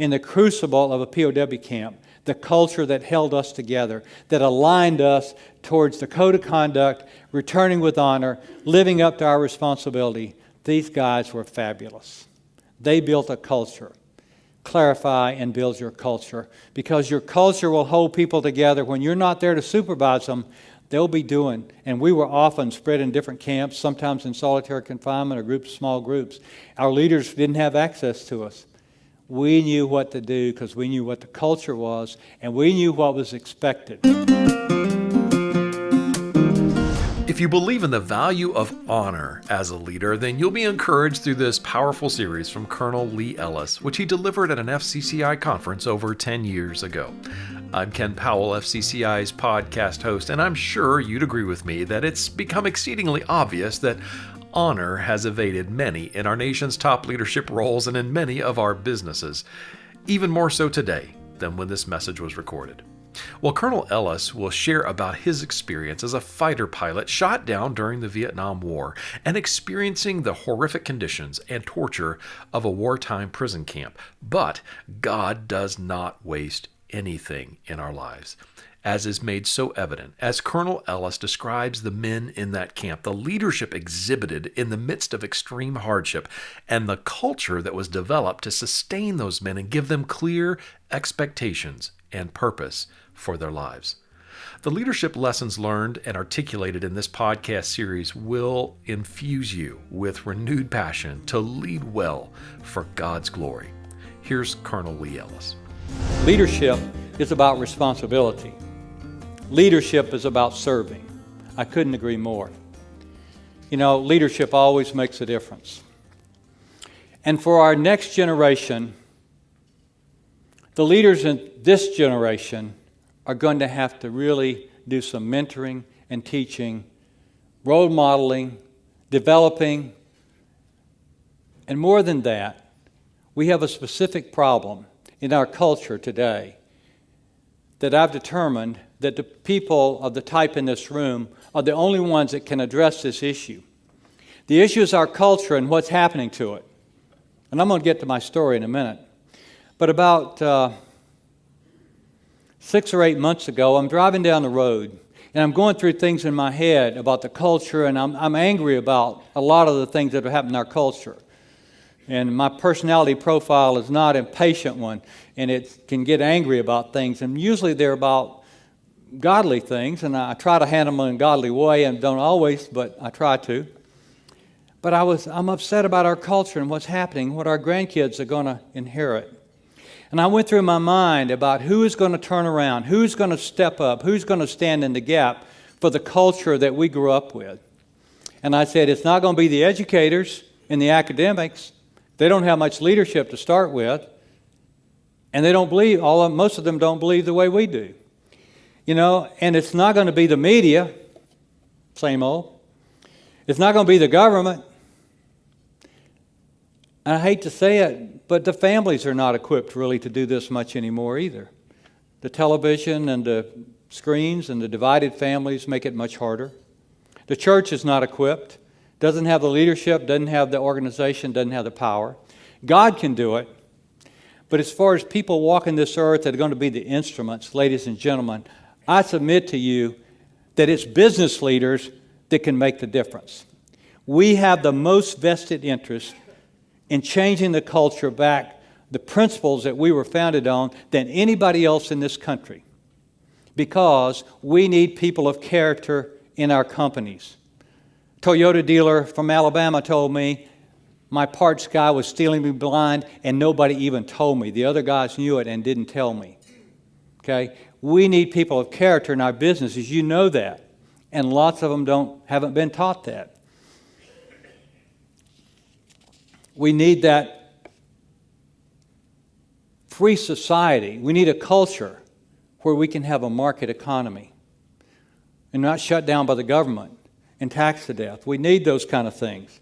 in the crucible of a POW camp, the culture that held us together, that aligned us towards the code of conduct, returning with honor, living up to our responsibility. These guys were fabulous. They built a culture. Clarify and build your culture, because your culture will hold people together. When you're not there to supervise them, they'll be doing. And we were often spread in different camps, sometimes in solitary confinement or small groups. Our leaders didn't have access to us. We knew what to do because we knew what the culture was, and we knew what was expected. If you believe in the value of honor as a leader, then you'll be encouraged through this powerful series from Colonel Lee Ellis, which he delivered at an FCCI conference over 10 years ago. I'm Ken Powell, FCCI's podcast host, and I'm sure you'd agree with me that it's become exceedingly obvious that honor has evaded many in our nation's top leadership roles and in many of our businesses, even more so today than when this message was recorded. Well, Colonel Ellis will share about his experience as a fighter pilot shot down during the Vietnam War and experiencing the horrific conditions and torture of a wartime prison camp. But God does not waste anything in our lives, as is made so evident as Colonel Ellis describes the men in that camp, the leadership exhibited in the midst of extreme hardship, and the culture that was developed to sustain those men and give them clear expectations and purpose for their lives. The leadership lessons learned and articulated in this podcast series will infuse you with renewed passion to lead well for God's glory. Here's Colonel Lee Ellis. Leadership is about responsibility. Leadership is about serving. I couldn't agree more. You know, leadership always makes a difference. And for our next generation, the leaders in this generation are going to have to really do some mentoring and teaching, role modeling, developing, and more than that, we have a specific problem in our culture today that I've determined that the people of the type in this room are the only ones that can address this issue. The issue is our culture and what's happening to it. And I'm going to get to my story in a minute. But about 6 or 8 months ago, I'm driving down the road, and I'm going through things in my head about the culture, and I'm angry about a lot of the things that have happened in our culture. And my personality profile is not an impatient one, and it can get angry about things, and usually they're about godly things, and I try to handle them in a godly way, and don't always, but I try to. But I'm upset about our culture and what's happening, what our grandkids are going to inherit. And I went through my mind about who is going to turn around, who's going to step up, who's going to stand in the gap for the culture that we grew up with. And I said, it's not going to be the educators and the academics. They don't have much leadership to start with. And they don't believe, most of them don't believe the way we do. You know, and it's not going to be the media, same old. It's not going to be the government. And I hate to say it, but the families are not equipped really to do this much anymore either. The television and the screens and the divided families make it much harder. The church is not equipped, doesn't have the leadership, doesn't have the organization, doesn't have the power. God can do it. But as far as people walking this earth that are going to be the instruments, ladies and gentlemen, I submit to you that it's business leaders that can make the difference. We have the most vested interest in changing the culture back, the principles that we were founded on, than anybody else in this country. Because we need people of character in our companies. Toyota dealer from Alabama told me, my parts guy was stealing me blind and nobody even told me. The other guys knew it and didn't tell me. Okay? We need people of character in our businesses. You know that. And lots of them haven't been taught that. We need that free society. We need a culture where we can have a market economy and not shut down by the government and taxed to death. We need those kind of things.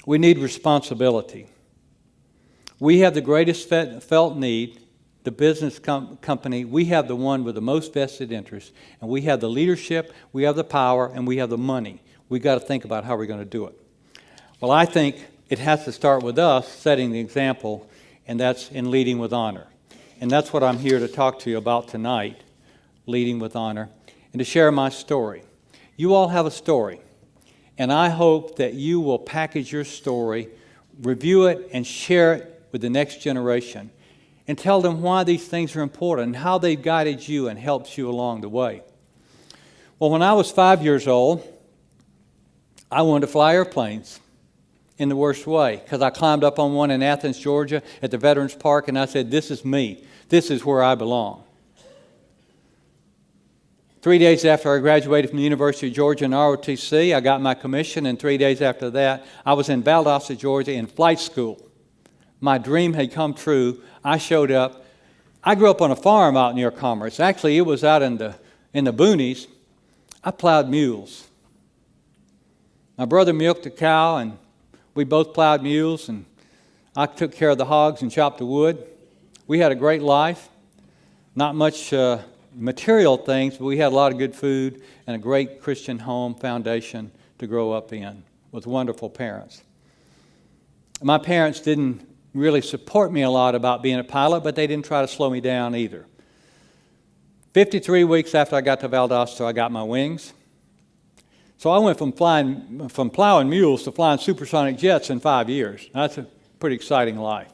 We need responsibility. We have the greatest felt need, the business company. We have the one with the most vested interest, and we have the leadership, we have the power, and we have the money. We've got to think about how we're going to do it. Well, I think it has to start with us setting the example, and that's in leading with honor. And that's what I'm here to talk to you about tonight, leading with honor, and to share my story. You all have a story, and I hope that you will package your story, review it, and share it with the next generation, and tell them why these things are important and how they've guided you and helped you along the way. Well, when I was 5 years old, I wanted to fly airplanes in the worst way, because I climbed up on one in Athens, Georgia at the Veterans Park, and I said, this is me. This is where I belong. 3 days after I graduated from the University of Georgia in ROTC, I got my commission, and 3 days after that, I was in Valdosta, Georgia in flight school. My dream had come true. I showed up. I grew up on a farm out near Commerce. Actually, it was out in the boonies. I plowed mules. My brother milked a cow, and we both plowed mules, and I took care of the hogs and chopped the wood. We had a great life. Not much material things, but we had a lot of good food and a great Christian home foundation to grow up in with wonderful parents. My parents didn't really support me a lot about being a pilot, but they didn't try to slow me down either. 53 weeks after I got to Valdosta, I got my wings. So I went from plowing mules to flying supersonic jets in 5 years. That's a pretty exciting life.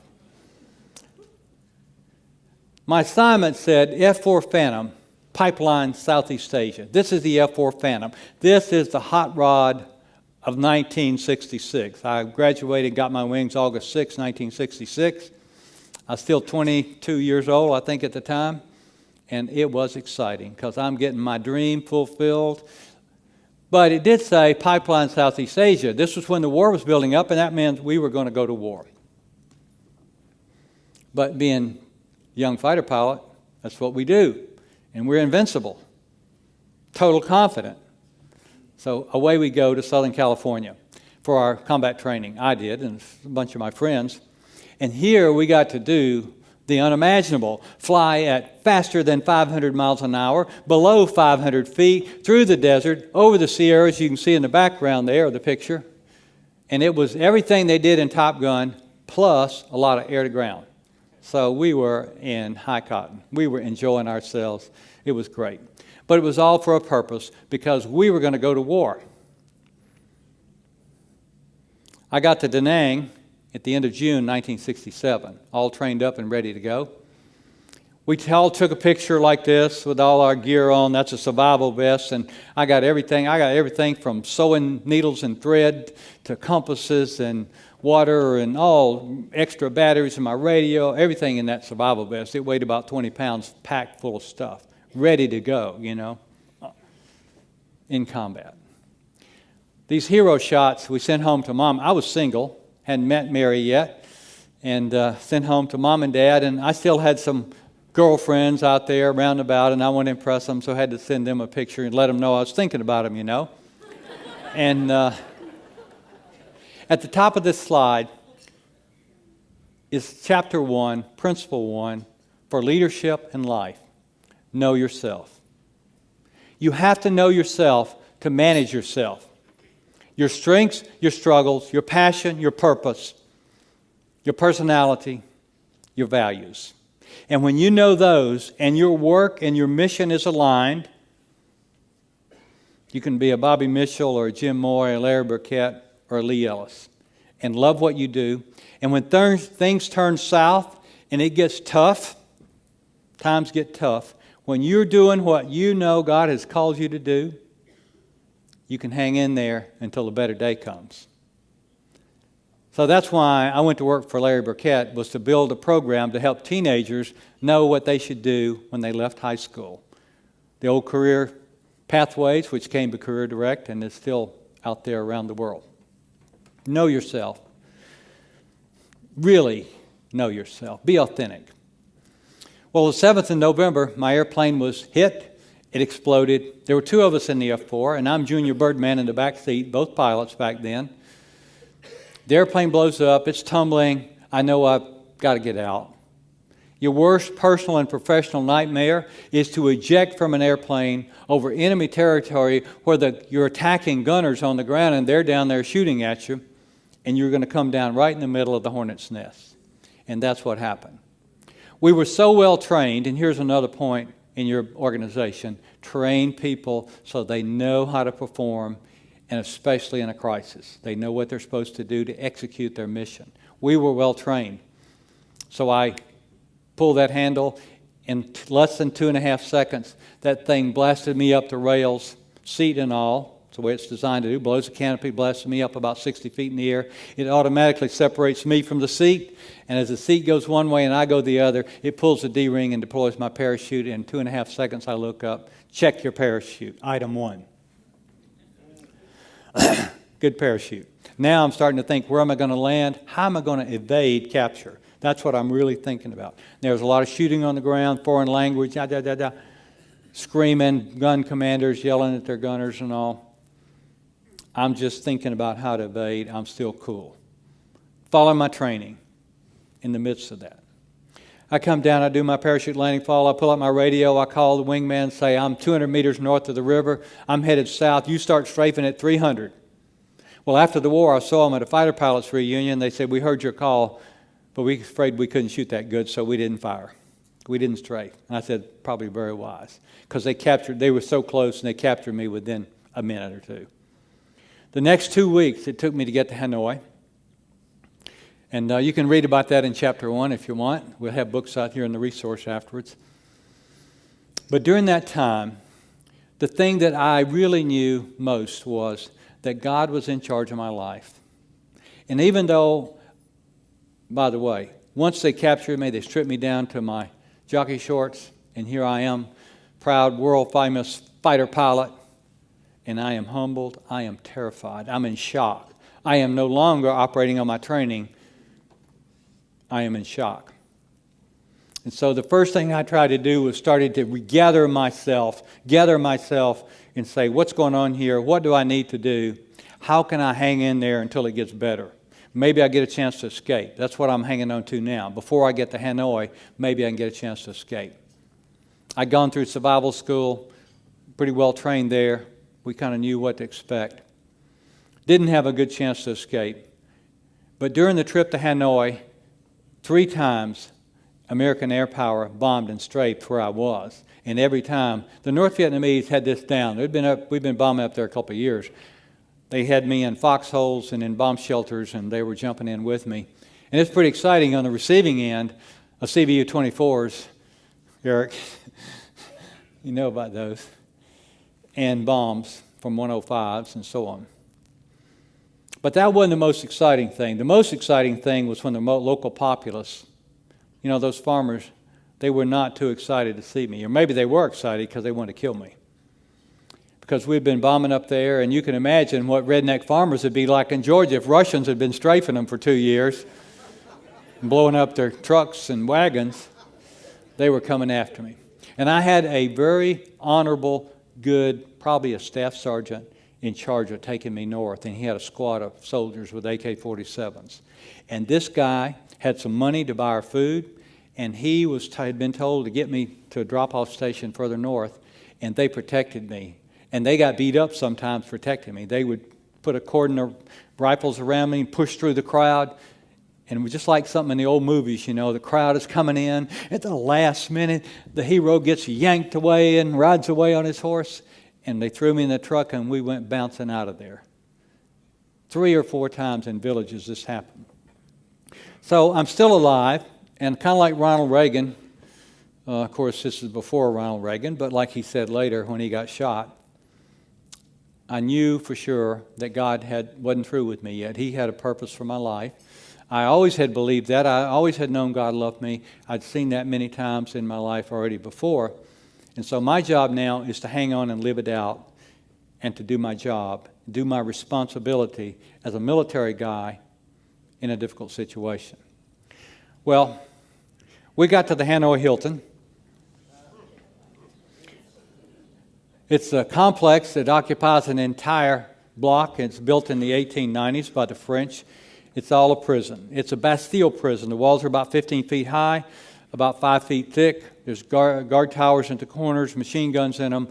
My assignment said F-4 Phantom, Pipeline, Southeast Asia. This is the F-4 Phantom. This is the hot rod of 1966. I graduated, got my wings August 6, 1966. I was still 22 years old, I think, at the time. And it was exciting because I'm getting my dream fulfilled. But it did say Pipeline, Southeast Asia. This was when the war was building up, and that meant we were going to go to war. But being a young fighter pilot, that's what we do. And we're invincible, total confident. So away we go to Southern California for our combat training. I did, and a bunch of my friends. And here we got to do the unimaginable, fly at faster than 500 miles an hour, below 500 feet, through the desert, over the Sierras. You can see in the background there of the picture. And it was everything they did in Top Gun, plus a lot of air to ground. So we were in high cotton. We were enjoying ourselves. It was great. But it was all for a purpose, because we were going to go to war. I got to Da Nang at the end of June 1967, all trained up and ready to go. We all took a picture like this with all our gear on. That's a survival vest, and I got everything from sewing needles and thread to compasses and water and all extra batteries in my radio, everything in that survival vest. It weighed about 20 pounds, packed full of stuff, ready to go, in combat. These hero shots we sent home to Mom. I was single, hadn't met Mary yet, and sent home to Mom and Dad, and I still had some girlfriends out there round about, and I wanted to impress them, so I had to send them a picture and let them know I was thinking about them, And at the top of this slide is Chapter 1, Principle 1, for leadership and life. Know yourself. You have to know yourself to manage yourself. Your strengths, your struggles, your passion, your purpose, your personality, your values. And when you know those and your work and your mission is aligned, you can be a Bobby Mitchell or a Jim Moore, a Larry Burkett, or a Lee Ellis, and love what you do. And when things turn south and it gets tough, times get tough, when you're doing what you know God has called you to do, you can hang in there until a better day comes. So that's why I went to work for Larry Burkett, was to build a program to help teenagers know what they should do when they left high school. The old career pathways, which came to Career Direct and is still out there around the world. Know yourself. Really know yourself. Be authentic. Well, the 7th of November, my airplane was hit. It exploded. There were two of us in the F-4, and I'm Junior Birdman in the back seat, both pilots back then. The airplane blows up. It's tumbling. I know I've got to get out. Your worst personal and professional nightmare is to eject from an airplane over enemy territory where you're attacking gunners on the ground and they're down there shooting at you, and you're going to come down right in the middle of the hornet's nest. And that's what happened. We were so well trained, and here's another point in your organization: train people so they know how to perform, and especially in a crisis. They know what they're supposed to do to execute their mission. We were well trained. So I pulled that handle. In less than 2.5 seconds, that thing blasted me up the rails, seat and all. It's the way it's designed to do. Blows the canopy, blasts me up about 60 feet in the air. It automatically separates me from the seat, and as the seat goes one way and I go the other, it pulls the D-ring and deploys my parachute. In 2.5 seconds, I look up, check your parachute, item 1. Good parachute. Now I'm starting to think, where am I going to land? How am I going to evade capture? That's what I'm really thinking about. There's a lot of shooting on the ground, foreign language, screaming, gun commanders yelling at their gunners and all. I'm just thinking about how to evade. I'm still cool. Follow my training in the midst of that. I come down, I do my parachute landing fall, I pull up my radio, I call the wingman, say, I'm 200 meters north of the river, I'm headed south, you start strafing at 300. Well, after the war, I saw them at a fighter pilots reunion. They said, we heard your call, but we were afraid we couldn't shoot that good, so we didn't fire. We didn't strafe. And I said, probably very wise, because they were so close, and they captured me within a minute or two. The next 2 weeks it took me to get to Hanoi. And you can read about that in chapter 1 if you want. We'll have books out here in the resource afterwards. But during that time, the thing that I really knew most was that God was in charge of my life. And even though, by the way, once they captured me, they stripped me down to my jockey shorts, and here I am, proud, world-famous fighter pilot, and I am humbled, I am terrified, I'm in shock. I am no longer operating on my training. I am in shock. And so the first thing I tried to do was started to gather myself and say, what's going on here? What do I need to do? How can I hang in there until it gets better? Maybe I get a chance to escape. That's what I'm hanging on to now. Before I get to Hanoi, maybe I can get a chance to escape. I'd gone through survival school, pretty well trained there. We kind of knew what to expect. Didn't have a good chance to escape. But during the trip to Hanoi, 3 times American air power bombed and strafed where I was. And every time, the North Vietnamese had this down. We've been bombing up there a couple of years. They had me in foxholes and in bomb shelters, and they were jumping in with me. And it's pretty exciting on the receiving end of CVU-24s, Eric, you know about those, and bombs from 105s and so on. But that wasn't the most exciting thing. The most exciting thing was when the local populace, those farmers, they were not too excited to see me. Or maybe they were excited because they wanted to kill me. Because we'd been bombing up there, and you can imagine what redneck farmers would be like in Georgia if Russians had been strafing them for 2 years and blowing up their trucks and wagons. They were coming after me. And I had a very honorable, good, probably a staff sergeant in charge of taking me north, and he had a squad of soldiers with AK-47s. And this guy had some money to buy our food, and he had been told to get me to a drop-off station further north, and they protected me. And they got beat up sometimes protecting me. They would put a cordon of rifles around me and push through the crowd. And it was just like something in the old movies, the crowd is coming in. At the last minute, the hero gets yanked away and rides away on his horse. And they threw me in the truck, and we went bouncing out of there. 3 or 4 times in villages this happened. So I'm still alive, and kind of like Ronald Reagan, of course this is before Ronald Reagan, but like he said later when he got shot, I knew for sure that God wasn't through with me yet. He had a purpose for my life. I always had believed that. I always had known God loved me. I'd seen that many times in my life already before. And so my job now is to hang on and live it out and to do my job, do my responsibility as a military guy in a difficult situation. Well, we got to the Hanoi Hilton. It's a complex that occupies an entire block. It's built in the 1890s by the French. It's all a prison. It's a Bastille prison. The walls are about 15 feet high, about 5 feet thick. There's guard towers at the corners, machine guns in them,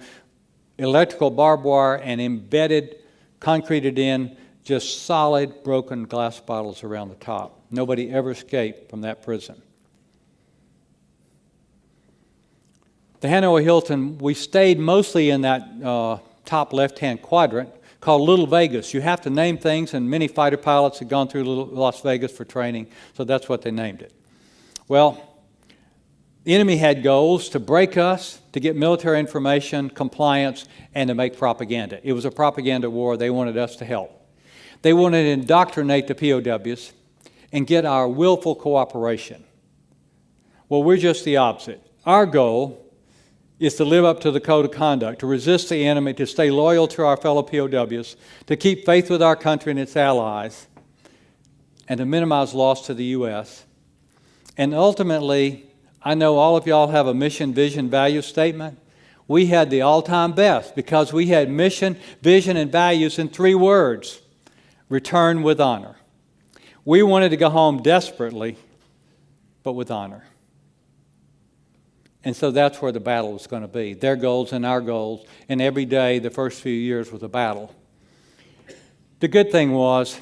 electrical barbed wire, and embedded, concreted in just solid broken glass bottles around the top. Nobody ever escaped from that prison. The Hanoi Hilton, we stayed mostly in that top left-hand quadrant called Little Vegas. You have to name things, and many fighter pilots had gone through Las Vegas for training, so that's what they named it. Well, the enemy had goals to break us, to get military information, compliance, and to make propaganda. It was a propaganda war. They wanted us to help. They wanted to indoctrinate the POWs and get our willful cooperation. Well, we're just the opposite. Our goal is to live up to the code of conduct, to resist the enemy, to stay loyal to our fellow POWs, to keep faith with our country and its allies, and to minimize loss to the U.S. And ultimately, I know all of y'all have a mission, vision, value statement. We had the all-time best because we had mission, vision, and values in 3 words: return with honor. We wanted to go home desperately, but with honor. And so that's where the battle was going to be, their goals and our goals. And every day, the first few years, was a battle. The good thing was,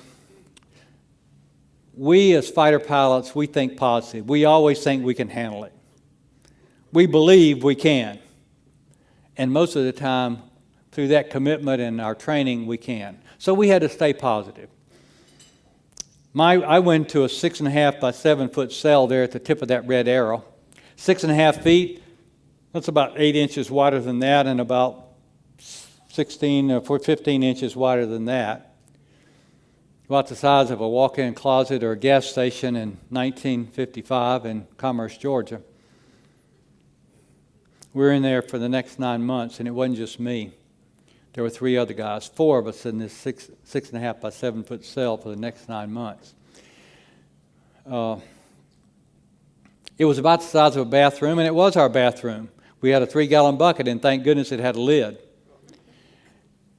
we as fighter pilots, we think positive. We always think we can handle it. We believe we can. And most of the time, through that commitment and our training, we can. So we had to stay positive. I went to a 6.5 by 7 foot cell there at the tip of that red arrow. 6.5 feet, that's about 8 inches wider than that, and about 16 or 15 inches wider than that. About the size of a walk-in closet or a gas station in 1955 in Commerce, Georgia. We were in there for the next 9 months, and it wasn't just me. There were 3 other guys, 4 of us in this 6.5 by 7 foot cell for the next 9 months. It was about the size of a bathroom, and it was our bathroom. We had a 3-gallon bucket, and thank goodness it had a lid.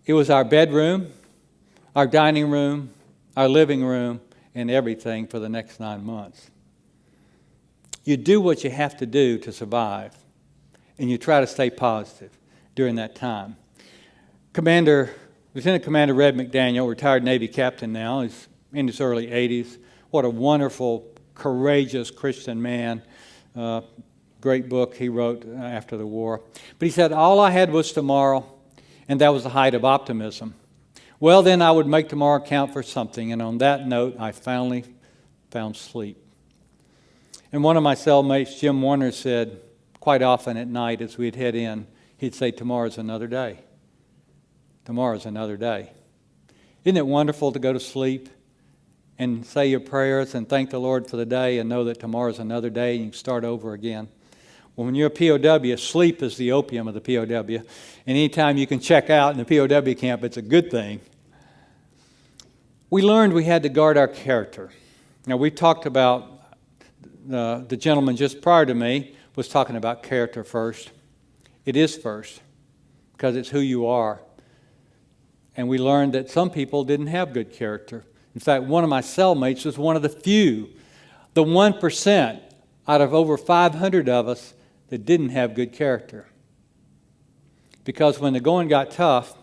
It was our bedroom, our dining room, our living room, and everything for the next 9 months. You do what you have to do to survive, and you try to stay positive during that time. Lieutenant Commander Red McDaniel, retired Navy captain now, he's in his early 80s. What a wonderful, courageous Christian man. Great book he wrote after the war. But he said, all I had was tomorrow, and that was the height of optimism. Well, then I would make tomorrow count for something, and on that note, I finally found sleep. And one of my cellmates, Jim Warner, said quite often at night as we'd head in, he'd say, tomorrow's another day. Tomorrow's another day. Isn't it wonderful to go to sleep and say your prayers and thank the Lord for the day and know that tomorrow's another day and you can start over again? Well, when you're a POW, sleep is the opium of the POW. And anytime you can check out in the POW camp, it's a good thing. We learned we had to guard our character. Now, we talked about, the gentleman just prior to me was talking about character first. It is first, because it's who you are. And we learned that some people didn't have good character. In fact, one of my cellmates was one of the few, the 1% out of over 500 of us that didn't have good character. Because when the going got tough,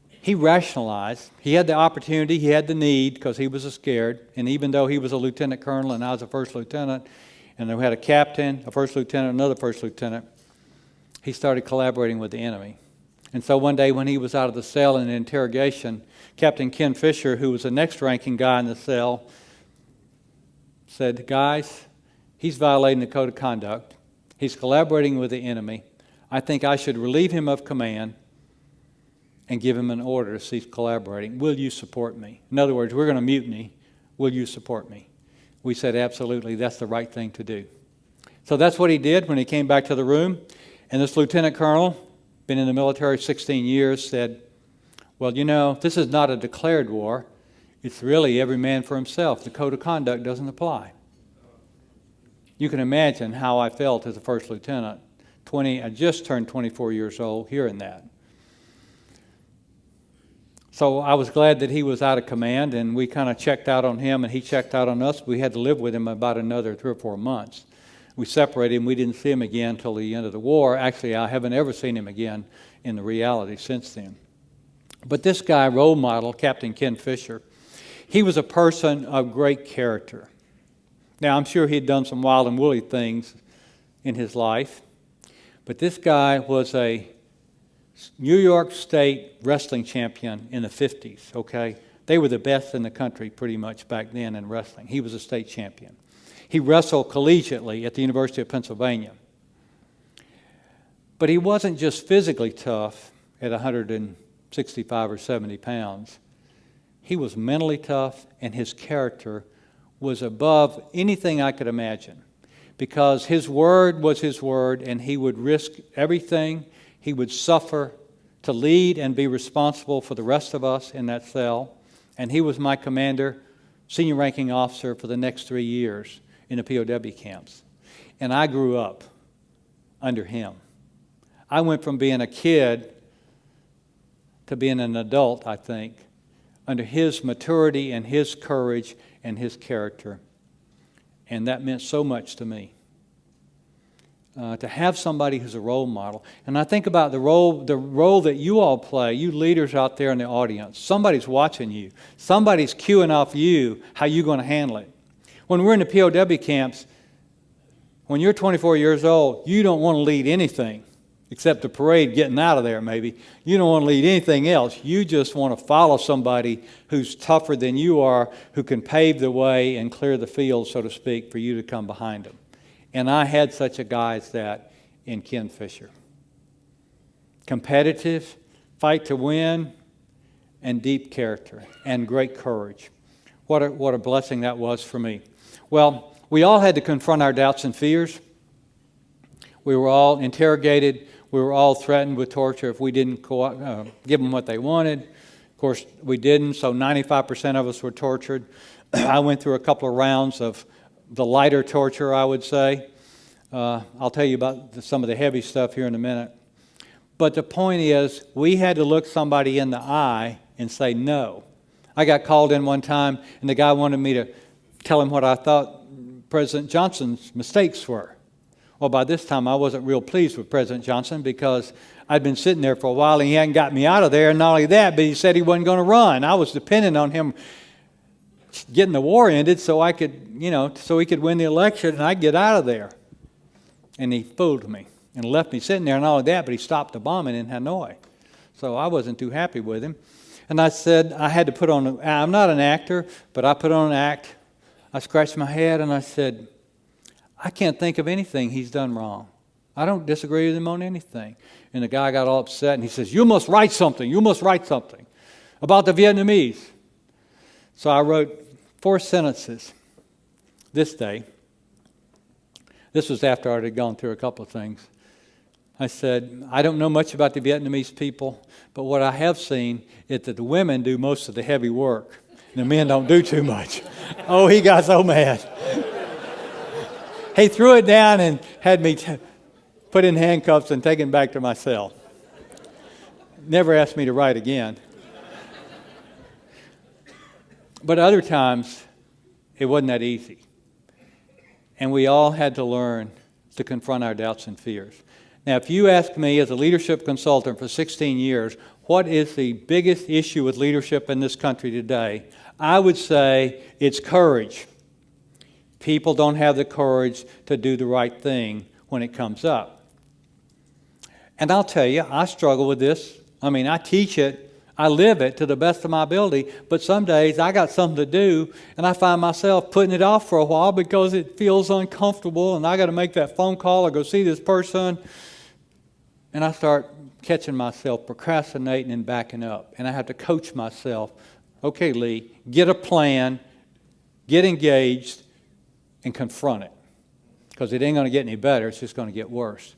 he rationalized. He had the opportunity, he had the need, because he was scared. And even though he was a lieutenant colonel and I was a first lieutenant, and we had a captain, a first lieutenant, another first lieutenant, he started collaborating with the enemy. And so one day when he was out of the cell in an interrogation, Captain Ken Fisher, who was the next ranking guy in the cell, said, guys, he's violating the code of conduct. He's collaborating with the enemy. I think I should relieve him of command and give him an order to cease collaborating. Will you support me? In other words, we're going to mutiny. Will you support me? We said, absolutely, that's the right thing to do. So that's what he did when he came back to the room. And this lieutenant colonel, been in the military 16 years, said, well, you know, this is not a declared war. It's really every man for himself. The code of conduct doesn't apply. You can imagine how I felt as a first lieutenant. I just turned 24 years old hearing that. So I was glad that he was out of command, and we kind of checked out on him, and he checked out on us. We had to live with him about another 3 or 4 months. We separated him. We didn't see him again until the end of the war. Actually, I haven't ever seen him again in the reality since then. But this guy, role model, Captain Ken Fisher, he was a person of great character. Now, I'm sure he'd done some wild and woolly things in his life, but this guy was a New York State wrestling champion in the 50s, okay? They were the best in the country pretty much back then in wrestling. He was a state champion. He wrestled collegiately at the University of Pennsylvania. But he wasn't just physically tough at 165 or 70 pounds. He was mentally tough, and his character was above anything I could imagine, because his word was his word, and he would risk everything. He would suffer to lead and be responsible for the rest of us in that cell. And he was my commander, senior ranking officer for the next 3 years in the POW camps. And I grew up under him. I went from being a kid to being an adult, I think, under his maturity and his courage and his character. And that meant so much to me. To have somebody who's a role model. And I think about the role that you all play, you leaders out there in the audience. Somebody's watching you. Somebody's cueing off you how you're going to handle it. When we're in the POW camps, when you're 24 years old, you don't want to lead anything except the parade getting out of there maybe. You don't want to lead anything else. You just want to follow somebody who's tougher than you are, who can pave the way and clear the field, so to speak, for you to come behind them. And I had such a guy as that in Ken Fisher. Competitive, fight to win, and deep character, and great courage. What a blessing that was for me. Well, we all had to confront our doubts and fears. We were all interrogated. We were all threatened with torture if we didn't give them what they wanted. Of course, we didn't, so 95% of us were tortured. I went through a couple of rounds of the lighter torture, I would say. I'll tell you about some of the heavy stuff here in a minute. But the point is, we had to look somebody in the eye and say no. I got called in one time, and the guy wanted me to tell him what I thought President Johnson's mistakes were. Well, by this time, I wasn't real pleased with President Johnson because I'd been sitting there for a while, and he hadn't got me out of there. And not only that, but he said he wasn't going to run. I was dependent on him getting the war ended so I could, so he could win the election and I'd get out of there. And he fooled me and left me sitting there, and all of that, but he stopped the bombing in Hanoi. So I wasn't too happy with him. And I said I had to put on, I'm not an actor, but I put on an act. I scratched my head and I said, I can't think of anything he's done wrong. I don't disagree with him on anything. And the guy got all upset and he says, you must write something about the Vietnamese. So I wrote 4 sentences this day. This was after I had gone through a couple of things. I said, I don't know much about the Vietnamese people, but what I have seen is that the women do most of the heavy work, and the men don't do too much. Oh, he got so mad. He threw it down and had me put in handcuffs and taken back to my cell. Never asked me to write again. But other times, it wasn't that easy. And we all had to learn to confront our doubts and fears. Now, if you ask me as a leadership consultant for 16 years, what is the biggest issue with leadership in this country today? I would say it's courage. People don't have the courage to do the right thing when it comes up. And I'll tell you, I struggle with this. I teach it. I live it to the best of my ability, but some days I got something to do and I find myself putting it off for a while because it feels uncomfortable and I got to make that phone call or go see this person. And I start catching myself procrastinating and backing up. And I have to coach myself. Okay, Lee, get a plan, get engaged, and confront it. Because it ain't going to get any better, it's just going to get worse.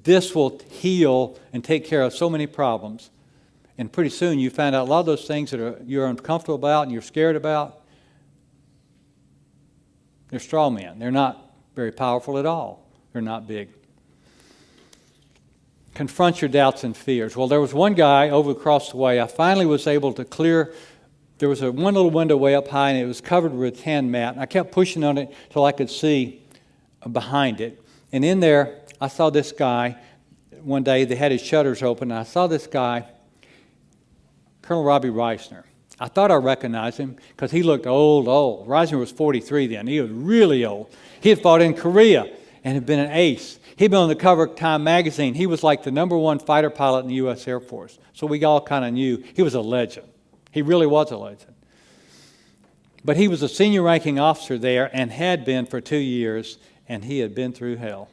This will heal and take care of so many problems. And pretty soon you find out a lot of those things that you're uncomfortable about and you're scared about, they're straw men. They're not very powerful at all. They're not big. Confront your doubts and fears. Well, there was one guy over across the way. I finally was able to clear. There was one little window way up high, and it was covered with a tan mat. And I kept pushing on it till I could see behind it. And in there, I saw this guy. One day, they had his shutters open, and I saw this guy Colonel Robbie Reisner. I thought I recognized him because he looked old. Reisner was 43 then. He was really old. He had fought in Korea and had been an ace. He'd been on the cover of Time magazine. He was like the #1 fighter pilot in the U.S. Air Force. So we all kind of knew he was a legend. He really was a legend. But he was a senior ranking officer there and had been for 2 years, and he had been through hell.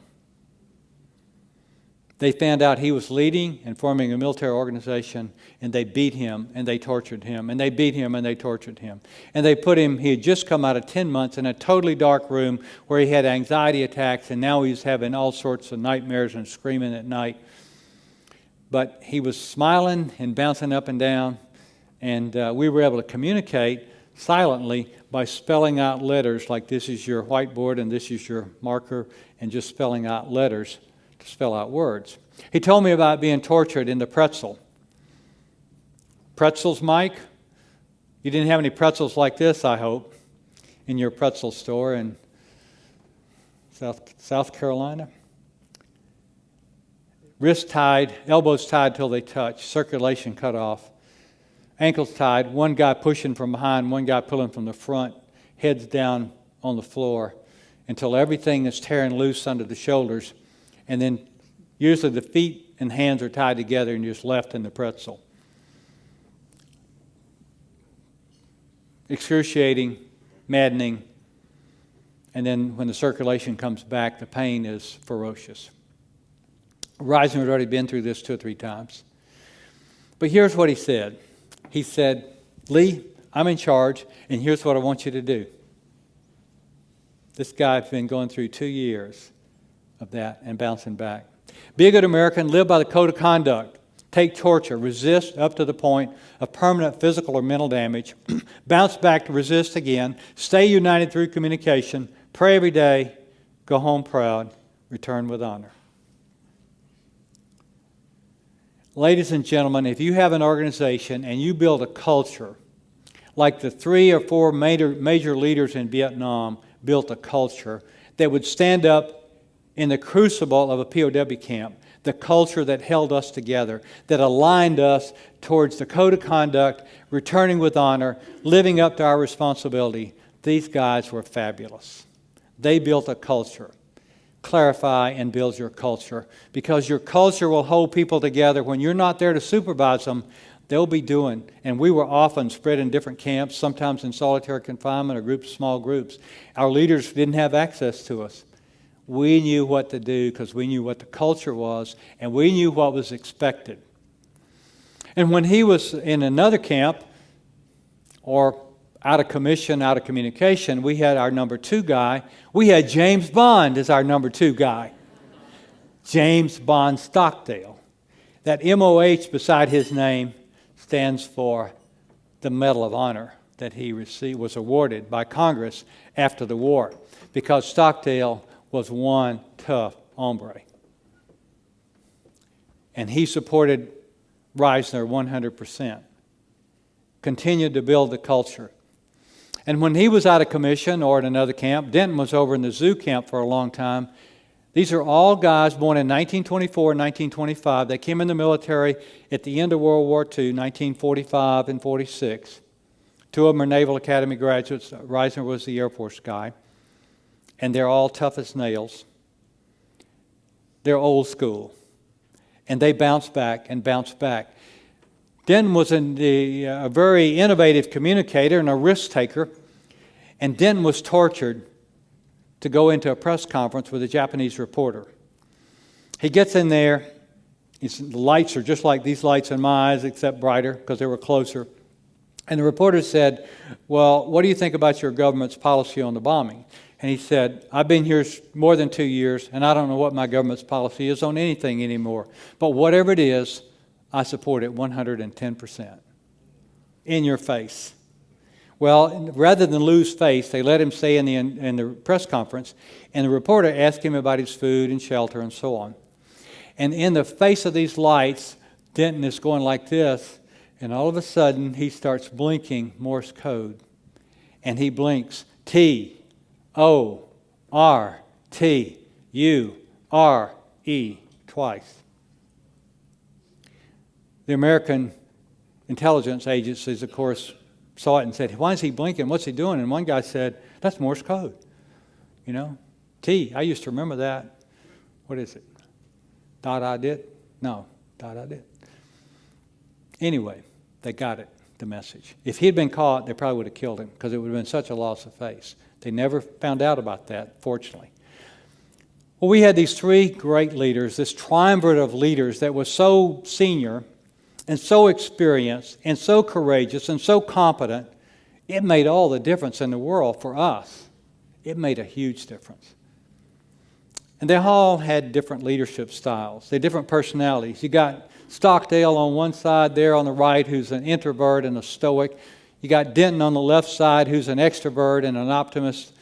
They found out he was leading and forming a military organization, and they beat him, and they tortured him, and they beat him, and they tortured him. And they put him, he had just come out of 10 months in a totally dark room where he had anxiety attacks, and now he's having all sorts of nightmares and screaming at night. But he was smiling and bouncing up and down, and we were able to communicate silently by spelling out letters like this is your whiteboard and this is your marker, and just spelling out letters to spell out words. He told me about being tortured in the pretzel. Pretzels, Mike? You didn't have any pretzels like this, I hope, in your pretzel store in South Carolina. Wrists tied, elbows tied till they touch, circulation cut off. Ankles tied, one guy pushing from behind, one guy pulling from the front, heads down on the floor until everything is tearing loose under the shoulders. And then usually the feet and hands are tied together and you're just left in the pretzel. Excruciating, maddening, and then when the circulation comes back, the pain is ferocious. Reisner had already been through this 2 or 3 times. But here's what he said. He said, Lee, I'm in charge, and here's what I want you to do. This guy's been going through 2 years of that and bouncing back. Be a good American, live by the code of conduct. Take torture, resist up to the point of permanent physical or mental damage. Bounce back to resist again. Stay united through communication. Pray every day. Go home proud. Return with honor. Ladies and gentlemen, if you have an organization and you build a culture like the 3 or 4 major leaders in Vietnam built a culture that would stand up in the crucible of a POW camp, the culture that held us together, that aligned us towards the code of conduct, returning with honor, living up to our responsibility, these guys were fabulous. They built a culture. Clarify and build your culture, because your culture will hold people together. When you're not there to supervise them, they'll be doing. And we were often spread in different camps, sometimes in solitary confinement or small groups. Our leaders didn't have access to us. We knew what to do because we knew what the culture was, and we knew what was expected. And when he was in another camp or out of commission, out of communication, we had our number 2 guy. We had James Bond as our number 2 guy. James Bond Stockdale. That MOH beside his name stands for the Medal of Honor that he was awarded by Congress after the war, because Stockdale was one tough hombre. And he supported Reisner 100%. Continued to build the culture. And when he was out of commission or in another camp, Denton was over in the zoo camp for a long time. These are all guys born in 1924 and 1925. They came in the military at the end of World War II, 1945 and 46. 2 of them are Naval Academy graduates. Reisner was the Air Force guy. And they're all tough as nails. They're old school. And they bounce back and bounce back. Denton was a very innovative communicator and a risk taker. And Denton was tortured to go into a press conference with a Japanese reporter. He gets in there. The lights are just like these lights in my eyes, except brighter because they were closer. And the reporter said, well, what do you think about your government's policy on the bombing? And he said, I've been here more than 2 years, and I don't know what my government's policy is on anything anymore. But whatever it is, I support it 110%. In your face. Well, rather than lose face, they let him stay in the press conference, and the reporter asked him about his food and shelter and so on. And in the face of these lights, Denton is going like this, and all of a sudden he starts blinking Morse code. And he blinks T-O-R-T-U-R-E twice. The American intelligence agencies, of course, saw it and said, why is he blinking? What's he doing? And one guy said, that's Morse code. You know, T, I used to remember that. What is it? Dot I did? No, dot I did. Anyway, they got it, the message. If he had been caught, they probably would have killed him because it would have been such a loss of face. They never found out about that, fortunately. Well, we had these three great leaders, this triumvirate of leaders that was so senior and so experienced and so courageous and so competent, it made all the difference in the world for us. It made a huge difference. And they all had different leadership styles. They had different personalities. You got Stockdale on one side there on the right, who's an introvert and a stoic. You got Denton on the left side, who's an extrovert and an optimist,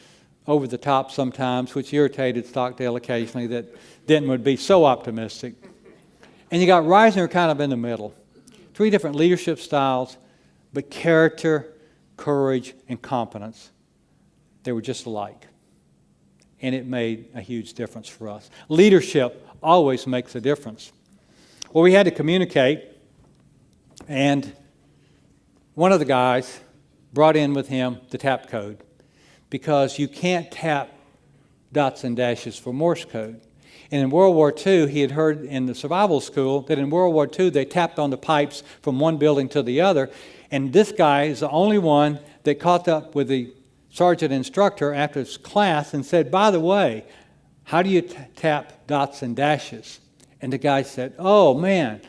over the top sometimes, which irritated Stockdale occasionally that Denton would be so optimistic. And you got Reisner kind of in the middle. Three different leadership styles, but character, courage, and competence. They were just alike. And it made a huge difference for us. Leadership always makes a difference. Well, we had to communicate, and one of the guys brought in with him the tap code because you can't tap dots and dashes for Morse code. And in World War II, he had heard in the survival school that in World War II they tapped on the pipes from one building to the other, and this guy is the only one that caught up with the sergeant instructor after his class and said, by the way, how do you tap dots and dashes? And the guy said, oh man,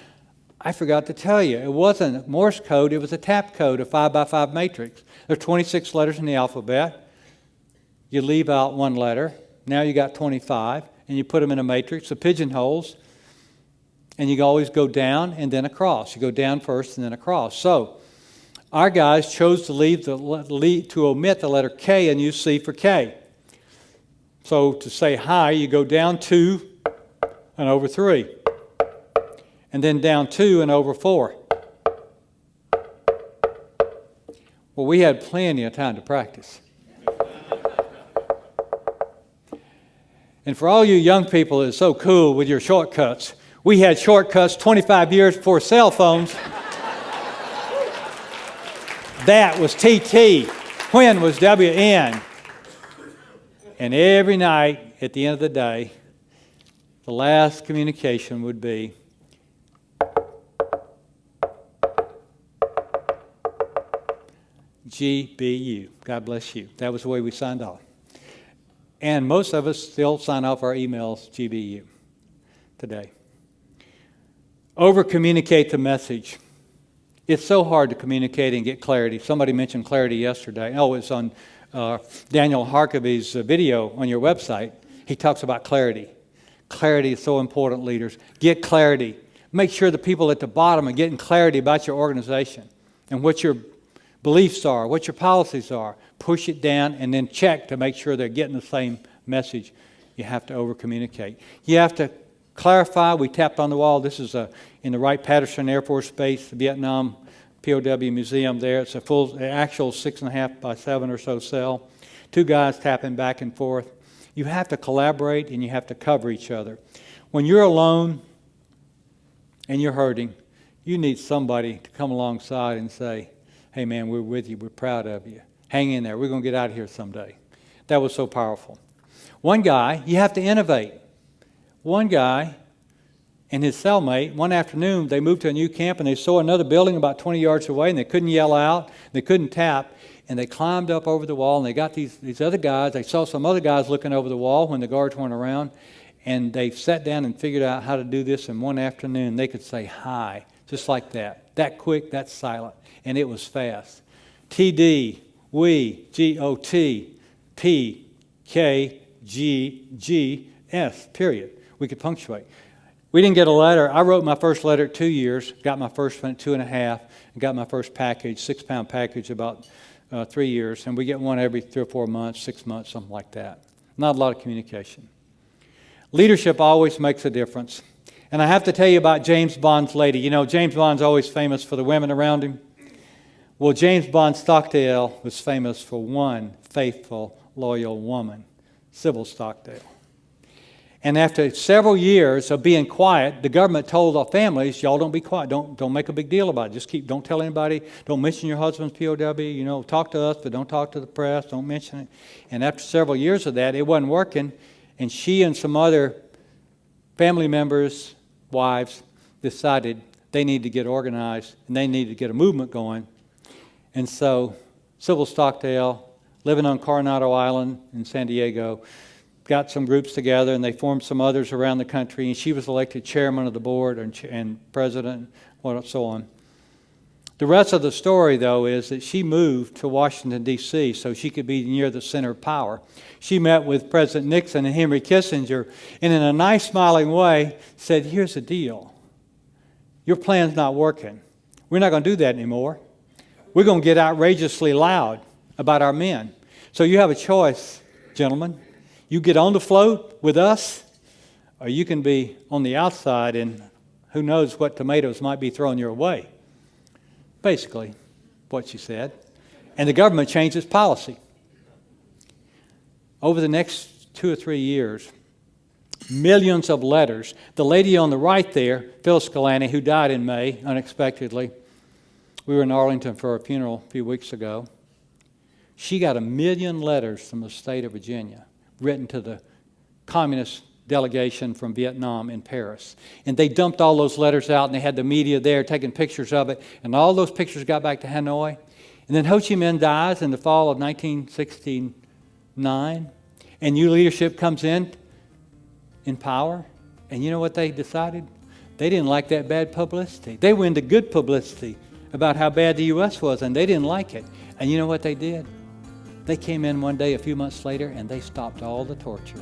I forgot to tell you, it wasn't Morse code, it was a tap code, a 5x5 matrix. There are 26 letters in the alphabet. You leave out one letter, now you got 25, and you put them in a matrix, the pigeonholes, and you always go down and then across. You go down first and then across. So our guys chose to omit the letter K and use C for K. So to say hi, you go down 2 and over 3, and then down 2 and over 4. Well, we had plenty of time to practice. And for all you young people, it's so cool with your shortcuts. We had shortcuts 25 years before cell phones. That was TT. When was WN? And every night, at the end of the day, the last communication would be, GBU. God bless you. That was the way we signed off. And most of us still sign off our emails GBU today. Over-communicate the message. It's so hard to communicate and get clarity. Somebody mentioned clarity yesterday. Oh, it's on Daniel Harkavy's video on your website. He talks about clarity. Clarity is so important, leaders. Get clarity. Make sure the people at the bottom are getting clarity about your organization and what your beliefs are, what your policies are. Push it down and then check to make sure they're getting the same message. You have to over-communicate. You have to clarify. We tapped on the wall. This is in the Wright-Patterson Air Force Base, the Vietnam POW Museum there. It's a full, actual 6.5 by 7 or so cell. 2 guys tapping back and forth. You have to collaborate and you have to cover each other. When you're alone and you're hurting, you need somebody to come alongside and say, hey man, we're with you, we're proud of you. Hang in there, we're going to get out of here someday. That was so powerful. One guy, you have to innovate. One guy and his cellmate, one afternoon, they moved to a new camp and they saw another building about 20 yards away and they couldn't yell out, they couldn't tap, and they climbed up over the wall and they got these other guys. They saw some other guys looking over the wall when the guards weren't around, and they sat down and figured out how to do this in one afternoon. They could say hi, just like that. That quick, that silent, and it was fast. TD, we, GOT, P, K, G, G, S, period. We could punctuate. We didn't get a letter. I wrote my first letter at 2 years, got my first one at 2.5, and got my first package, 6-pound package, about 3 years. And we get one every 3 or 4 months, 6 months, something like that. Not a lot of communication. Leadership always makes a difference. And I have to tell you about James Bond's lady. You know, James Bond's always famous for the women around him. Well, James Bond Stockdale was famous for one faithful, loyal woman, Sybil Stockdale. And after several years of being quiet, the government told our families, y'all don't be quiet. Don't make a big deal about it. Just don't tell anybody. Don't mention your husband's POW. Talk to us, but don't talk to the press. Don't mention it. And after several years of that, it wasn't working. And she and some other family members, wives, decided they need to get organized and they need to get a movement going. And so Sybil Stockdale, living on Coronado Island in San Diego, got some groups together, and they formed some others around the country, and she was elected chairman of the board and president, and so on. The rest of the story, though, is that she moved to Washington, D.C., so she could be near the center of power. She met with President Nixon and Henry Kissinger, and in a nice, smiling way, said, here's the deal. Your plan's not working. We're not going to do that anymore. We're going to get outrageously loud about our men. So you have a choice, gentlemen. You get on the float with us, or you can be on the outside and who knows what tomatoes might be thrown your way. Basically, what she said. And the government changed its policy. Over the next 2 or 3 years, millions of letters. The lady on the right there, Phyllis Galani, who died in May unexpectedly, we were in Arlington for a funeral a few weeks ago. She got 1 million letters from the state of Virginia, written to the communist delegation from Vietnam in Paris. And they dumped all those letters out, and they had the media there taking pictures of it, and all those pictures got back to Hanoi. And then Ho Chi Minh dies in the fall of 1969, and new leadership comes in power, and you know what they decided? They didn't like that bad publicity. They went into good publicity about how bad the U.S. was, and they didn't like it. And you know what they did? They came in one day a few months later, and they stopped all the torture.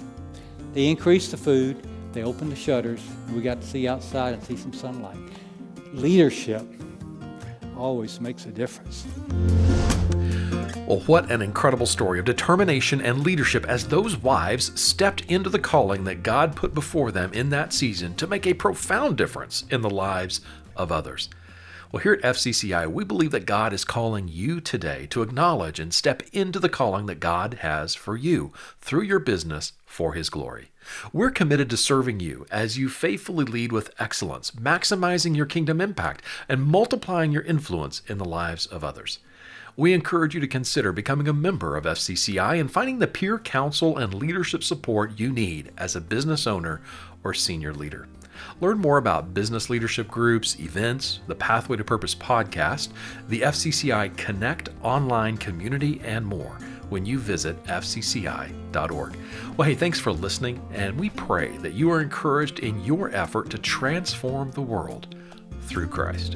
They increased the food, they opened the shutters, and we got to see outside and see some sunlight. Leadership always makes a difference. Well, what an incredible story of determination and leadership as those wives stepped into the calling that God put before them in that season to make a profound difference in the lives of others. Well, here at FCCI, we believe that God is calling you today to acknowledge and step into the calling that God has for you through your business for His glory. We're committed to serving you as you faithfully lead with excellence, maximizing your kingdom impact and multiplying your influence in the lives of others. We encourage you to consider becoming a member of FCCI and finding the peer counsel and leadership support you need as a business owner or senior leader. Learn more about business leadership groups, events, the Pathway to Purpose podcast, the FCCI Connect online community, and more when you visit fcci.org. Well, hey, thanks for listening, and we pray that you are encouraged in your effort to transform the world through Christ.